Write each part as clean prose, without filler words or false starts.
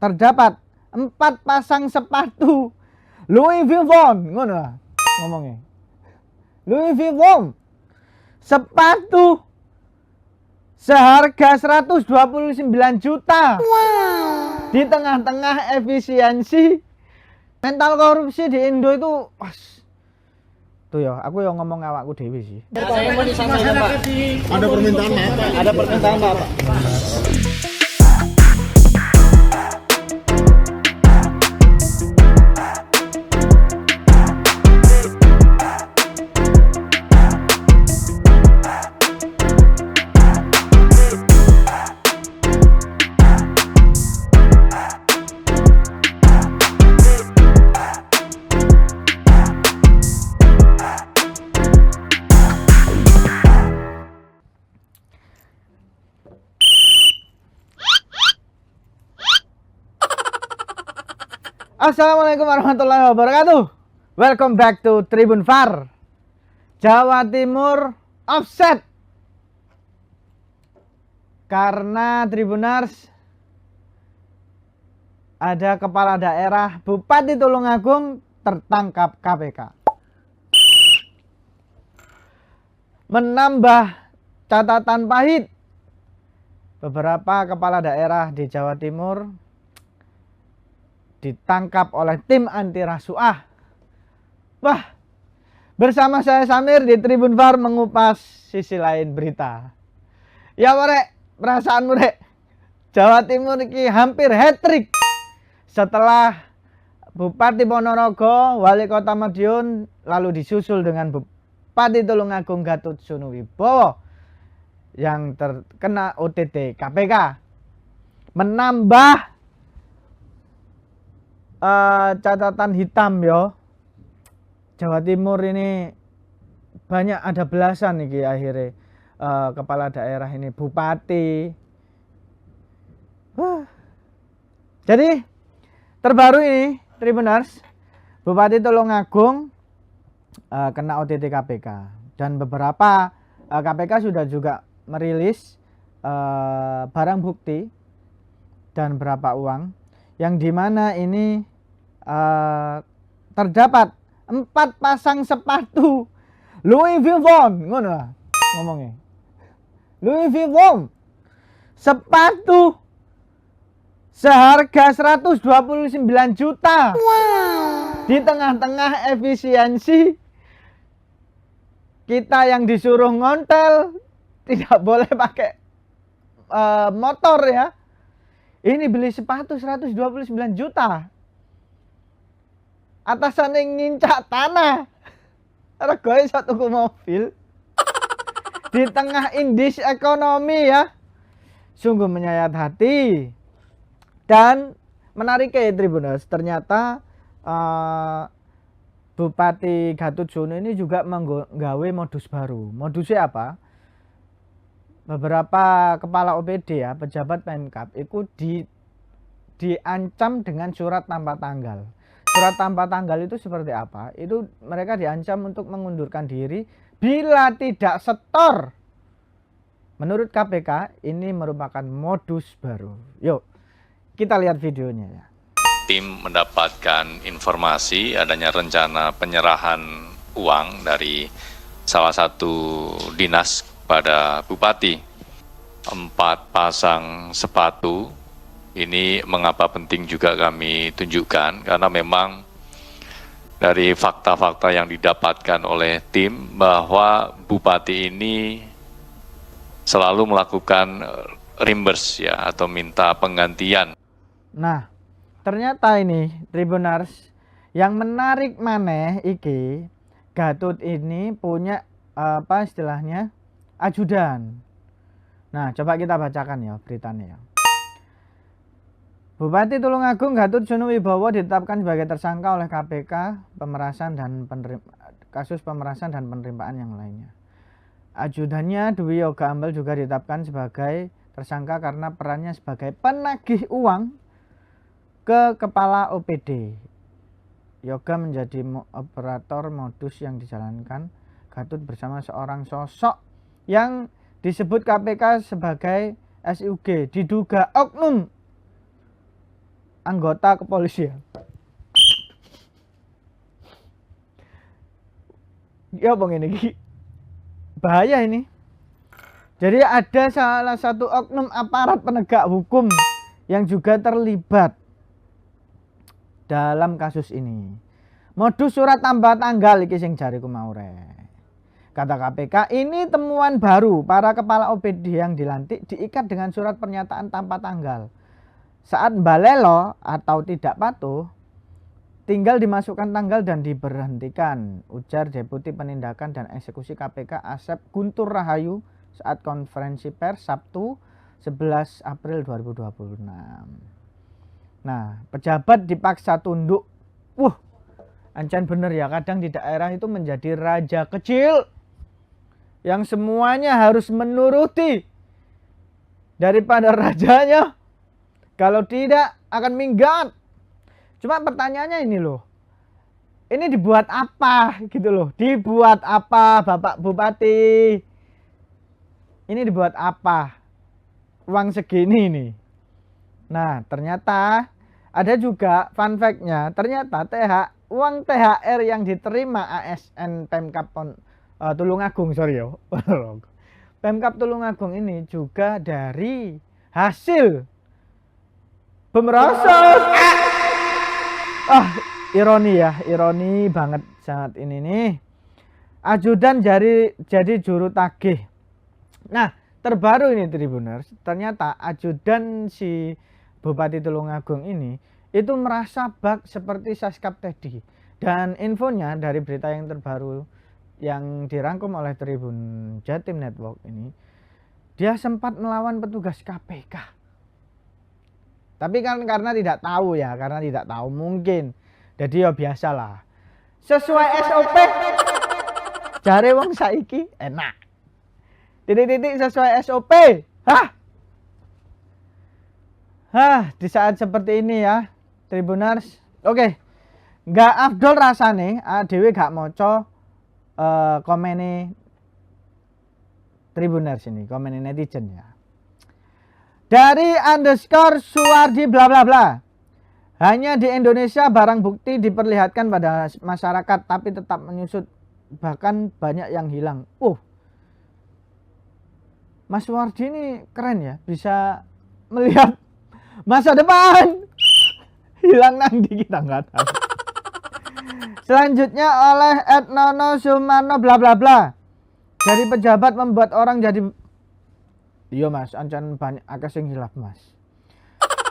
terdapat 4 pasang sepatu Louis Vuitton, ngono lah ngomongnya. Louis Vuitton sepatu seharga 129 juta. Di tengah-tengah efisiensi mental korupsi di Indo itu pas. Tuh ya, aku yang ngomong awakku dewi sih. Ada permintaan maaf, Pak. Ada permintaan maaf, Pak. Assalamualaikum warahmatullahi wabarakatuh. Welcome back to Tribun VAR. Jawa Timur offset karena Tribuners ada kepala daerah Bupati Tulungagung tertangkap KPK. Menambah catatan pahit, beberapa kepala daerah di Jawa Timur ditangkap oleh tim anti rasuah. Wah, bersama saya Samir di Tribun VAR mengupas sisi lain berita. Ya Rek, perasaanmu Rek, Jawa Timur ini hampir hat-trick setelah Bupati Ponorogo, Wali Kota Madiun, lalu disusul dengan Bupati Tulungagung Gatut Sunuwibowo yang terkena OTT KPK. Menambah catatan hitam yo, Jawa Timur ini banyak, ada belasan nih akhirnya kepala daerah ini bupati. Jadi terbaru ini Tribuners, Bupati Tulungagung kena OTT KPK dan beberapa KPK sudah juga merilis barang bukti dan berapa uang yang dimana ini terdapat 4 pasang sepatu Louis Vuitton, ngono lah ngomongnya. Louis Vuitton sepatu seharga 129 juta. Di tengah-tengah efisiensi kita yang disuruh ngontel tidak boleh pakai motor ya. Ini beli sepatu 129 juta. Atasannya ngincak tanah. Regoi satu mobil. Di tengah indis ekonomi ya. Sungguh menyayat hati. Dan menarik ya Tribuners, ternyata Bupati Gatut Sunu ini juga menggawe modus baru. Modusnya apa? Beberapa kepala OPD ya, pejabat Pemkab itu diancam dengan surat tanpa tanggal. Surat tanpa tanggal itu seperti apa? Itu mereka diancam untuk mengundurkan diri bila tidak setor. Menurut KPK ini merupakan modus baru. Yuk kita lihat videonya ya. Tim mendapatkan informasi adanya rencana penyerahan uang dari salah satu dinas pada Bupati. 4 pasang sepatu ini mengapa penting juga kami tunjukkan, karena memang dari fakta-fakta yang didapatkan oleh tim bahwa Bupati ini selalu melakukan reimburse ya, atau minta penggantian. Nah, ternyata ini Tribuners yang menarik maneh iki, Gatut ini punya apa istilahnya ajudan. Nah, coba kita bacakan ya beritanya ya. Bupati Tulungagung Gatut Sunuwibowo ditetapkan sebagai tersangka oleh KPK kasus pemerasan dan penerimaan yang lainnya. Ajudannya Dwi Yoga Ambel juga ditetapkan sebagai tersangka karena perannya sebagai penagih uang ke kepala OPD. Yoga menjadi operator modus yang dijalankan Gatut bersama seorang sosok yang disebut KPK sebagai SUG, diduga oknum anggota kepolisian. Ya bang ini bahaya ini. Jadi ada salah satu oknum aparat penegak hukum yang juga terlibat dalam kasus ini. Modus surat tambah tanggal iki sing jariku mau rek. Kata KPK, ini temuan baru para kepala OPD yang dilantik diikat dengan surat pernyataan tanpa tanggal. Saat balelo atau tidak patuh, tinggal dimasukkan tanggal dan diberhentikan, ujar Deputi Penindakan dan Eksekusi KPK Asep Guntur Rahayu saat konferensi pers Sabtu 11 April 2026. Nah, pejabat dipaksa tunduk. Ancan bener ya, kadang di daerah itu menjadi raja kecil yang semuanya harus menuruti daripada rajanya. Kalau tidak akan minggat. Cuma pertanyaannya ini loh. Ini dibuat apa gitu loh. Dibuat apa Bapak Bupati? Ini dibuat apa? Uang segini nih. Nah, ternyata ada juga fun fact-nya. Ternyata uang THR yang diterima ASN Pemkab Tulungagung, sorry yo. Pemkab Tulungagung ini juga dari hasil pemerosot. Ironi ya, ironi banget saat ini nih. Ajudan jadi juru tagih. Nah, terbaru ini Tribuners, ternyata ajudan si Bupati Tulungagung ini itu merasa bak seperti Saskap Teddy. Dan infonya dari berita yang terbaru yang dirangkum oleh Tribun Jatim Network ini, dia sempat melawan petugas KPK. Tapi kan karena tidak tahu ya, karena tidak tahu mungkin. Jadi ya biasalah. Sesuai SOP. Jare wong saiki enak. Titik-titik sesuai SOP. Di saat seperti ini ya, Tribuners. Oke. Nggak afdol rasane dhewe gak maca komene Tribuners ini, komene netizen ya. Dari _Suwardi bla bla bla. Hanya di Indonesia barang bukti diperlihatkan pada masyarakat tapi tetap menyusut, bahkan banyak yang hilang. Mas Suwardi ini keren ya, bisa melihat masa depan. Hilang nang di kita nggak tahu. Selanjutnya oleh Etnono Sumarno bla bla bla. Dari pejabat membuat orang jadi. Iya mas, ancan banyak akeh sing hilaf mas.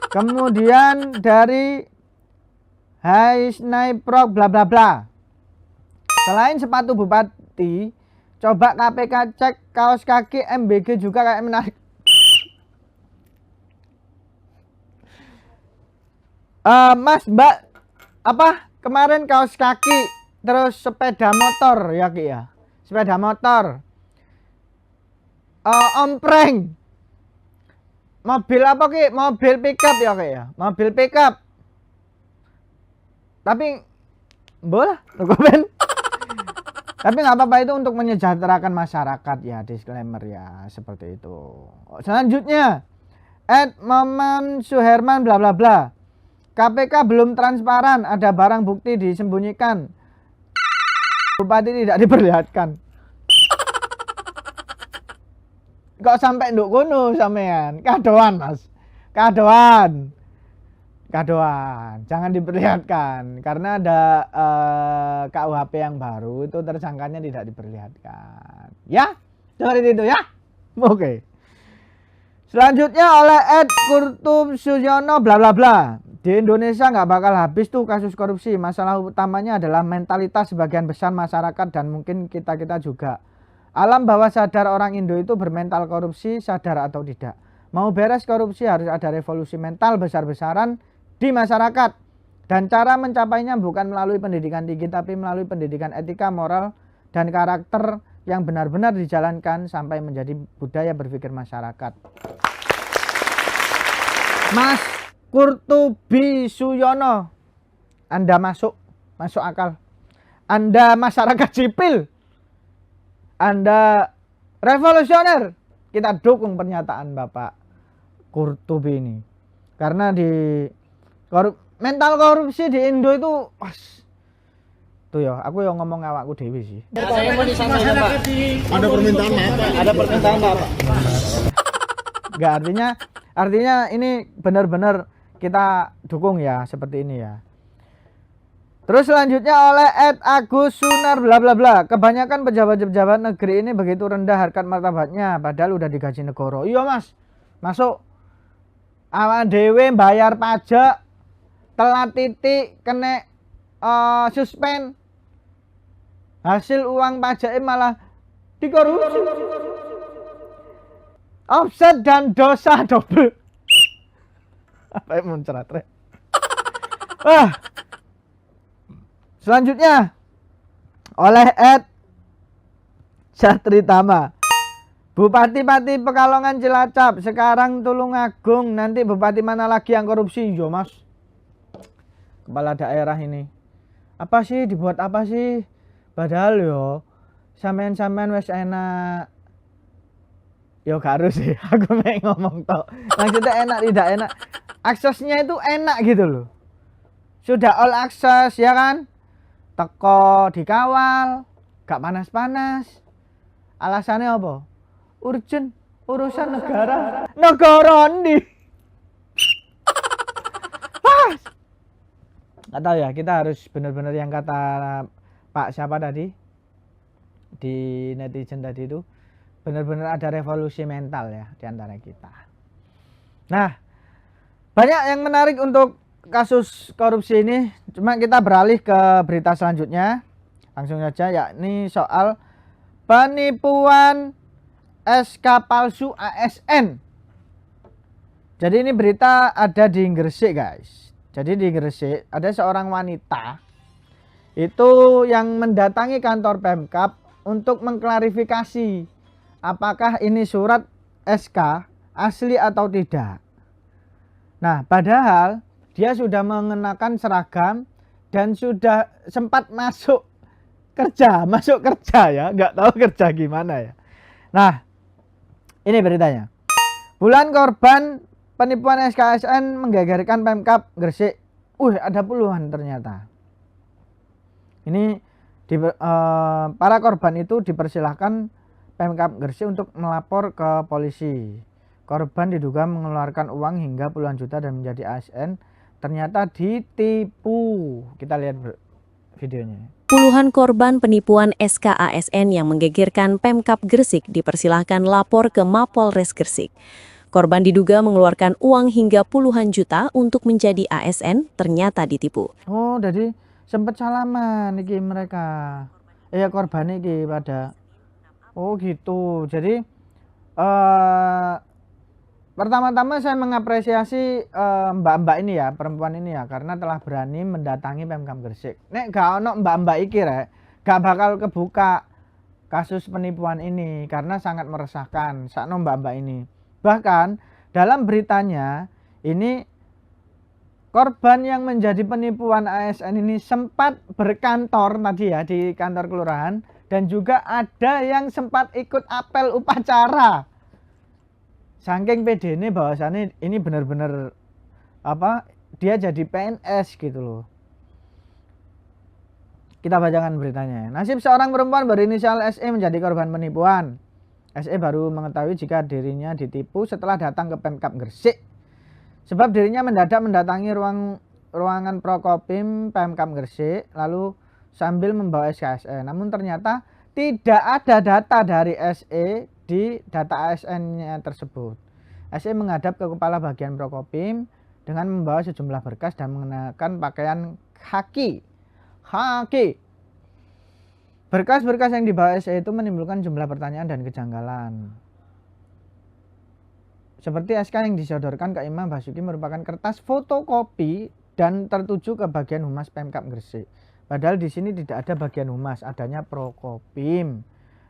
Kemudian dari Haisnaiprok bla bla bla. Selain sepatu bupati, coba KPK cek kaos kaki MBG juga kayak menarik. Mas Mbak, apa kemarin kaos kaki terus sepeda motor ya Ki ya? Sepeda motor. Ompreng. Mobil apa Ki? Mobil pickup ya Ki ya? Mobil pickup. Tapi boleh komen. Tapi nggak apa-apa, itu untuk menyejahterakan masyarakat ya, disclaimer ya, seperti itu. Selanjutnya Momen Suherman bla bla bla. KPK belum transparan, ada barang bukti disembunyikan. Bupati tidak diperlihatkan. Kok sampai nduk kono sampean? Kadoan mas, kadoan, jangan diperlihatkan karena ada KUHP yang baru itu tersangkanya tidak diperlihatkan. Ya, seperti itu ya. Oke. Selanjutnya oleh Kurtum Suyono bla bla bla. Di Indonesia nggak bakal habis tuh kasus korupsi. Masalah utamanya adalah mentalitas sebagian besar masyarakat dan mungkin kita juga. Alam bawah sadar orang Indo itu bermental korupsi, sadar atau tidak. Mau beres korupsi harus ada revolusi mental besar-besaran di masyarakat. Dan cara mencapainya bukan melalui pendidikan tinggi, tapi melalui pendidikan etika, moral, dan karakter yang benar-benar dijalankan sampai menjadi budaya berpikir masyarakat. Mas Kurtubi Suyono, Anda masuk akal. Anda masyarakat sipil, Anda revolusioner. Kita dukung pernyataan Bapak Kurtubi ini. Karena di Mental korupsi di Indo itu pas. Tuh ya, aku yang ngomong awakku dewi sih. Saya mau disampaikan Pak. Ada permintaan maaf Pak. Ada permintaan maaf Pak. Enggak, artinya ini benar-benar kita dukung ya seperti ini ya. Terus selanjutnya oleh Ed Agus Sunar bla bla bla. Kebanyakan pejabat-pejabat negeri ini begitu rendah harkat martabatnya padahal udah digaji negara. Iya Mas. Masuk awak dhewe bayar pajak telat titik kena suspend. Hasil uang pajaknya malah dikorupsi. Offset dan dosa double. Apa yang muncrat re? Wah. Selanjutnya oleh Ed Satritama. Bupati-Pati Pekalongan Cilacap, sekarang Tulungagung, nanti bupati mana lagi yang korupsi? Yo Mas. Kepala daerah ini. Apa sih dibuat apa sih? Padahal yo sampean-sampean wes enak. Yo gak harus sih, aku mau ngomong tok. Maksudnya enak tidak enak. Aksesnya itu enak gitu loh. Sudah all access ya kan? Teko dikawal, gak panas-panas. Alasannya apa? Urgent, urusan negara. Negara ndi? Gak tahu ya, kita harus benar-benar yang kata Pak siapa tadi di netizen tadi itu, benar-benar ada revolusi mental ya di antara kita. Nah, banyak yang menarik untuk kasus korupsi ini, cuma kita beralih ke berita selanjutnya langsung saja, yakni soal penipuan SK palsu ASN. Jadi ini berita ada di Gresik guys. Jadi di Gresik ada seorang wanita itu yang mendatangi kantor Pemkab untuk mengklarifikasi apakah ini surat SK asli atau tidak. Nah, padahal dia sudah mengenakan seragam dan sudah sempat masuk kerja ya, nggak tahu kerja gimana ya. Nah, ini beritanya. Bulan korban penipuan SKSN menggegerkan Pemkab Gresik. Ada puluhan ternyata. Ini para korban itu dipersilahkan Pemkab Gresik untuk melapor ke polisi. Korban diduga mengeluarkan uang hingga puluhan juta dan menjadi ASN. Ternyata ditipu. Kita lihat videonya. Puluhan korban penipuan SKASN yang menggegerkan Pemkab Gresik dipersilahkan lapor ke Mapolres Gresik. Korban diduga mengeluarkan uang hingga puluhan juta untuk menjadi ASN, ternyata ditipu. Oh, jadi sempat salaman iki mereka. Korban iki pada. Oh gitu. Jadi pertama-tama saya mengapresiasi mbak-mbak ini ya, perempuan ini ya, karena telah berani mendatangi Pemkab Gresik. Nek gak ono mbak-mbak iki rek, gak bakal kebuka kasus penipuan ini karena sangat meresahkan sakno mbak-mbak ini. Bahkan dalam beritanya ini korban yang menjadi penipuan ASN ini sempat berkantor tadi ya di kantor kelurahan, dan juga ada yang sempat ikut apel upacara. Saking pede ini bahwasannya ini benar-benar dia jadi PNS gitu loh. Kita bacakan beritanya. Nasib seorang perempuan berinisial SE menjadi korban penipuan. SE baru mengetahui jika dirinya ditipu setelah datang ke Pemkab Gresik. Sebab dirinya mendadak mendatangi ruangan Prokopim Pemkab Gresik lalu sambil membawa SKSN. Namun ternyata tidak ada data dari SE di data ASN-nya tersebut. SE menghadap ke kepala bagian Prokopim dengan membawa sejumlah berkas dan mengenakan pakaian khaki. Berkas-berkas yang dibawa SE itu menimbulkan jumlah pertanyaan dan kejanggalan. Seperti SK yang disodorkan ke Imam Basuki merupakan kertas fotokopi dan tertuju ke bagian Humas Pemkab Gresik. Padahal di sini tidak ada bagian Humas, adanya Prokopim.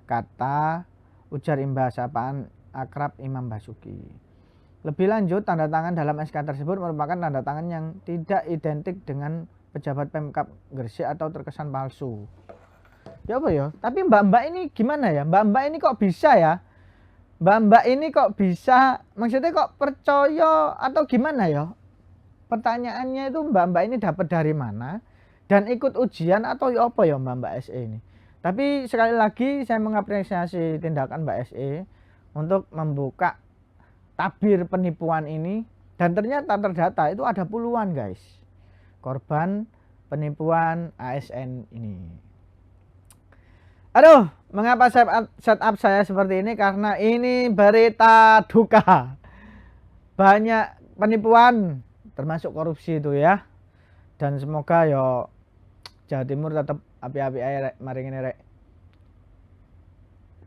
Kata ujar Imbah sapaan akrab Imam Basuki. Lebih lanjut, tanda tangan dalam SK tersebut merupakan tanda tangan yang tidak identik dengan pejabat Pemkab Gresik atau terkesan palsu. Ya apa ya? Tapi mbak-mbak ini gimana ya? Mbak-mbak ini kok bisa ya? Mbak-mbak ini kok bisa, maksudnya kok percaya atau gimana ya? pertanyaannya itu mbak-mbak ini dapat dari mana dan ikut ujian atau apa ya mbak-mbak SE ini. Tapi sekali lagi saya mengapresiasi tindakan Mbak SE untuk membuka tabir penipuan ini, dan ternyata terdata itu ada puluhan guys korban penipuan ASN ini. Aduh, mengapa setup saya seperti ini? Karena ini berita duka. Banyak penipuan termasuk korupsi itu ya. Dan semoga yo Jawa Timur tetap api-api aja rek, mari ngene rek.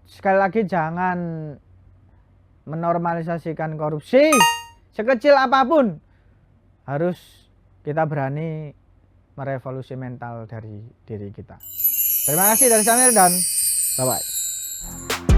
Sekali lagi jangan menormalisasikan korupsi sekecil apapun. Harus kita berani merevolusi mental dari diri kita. Terima kasih dari Samir dan bye-bye.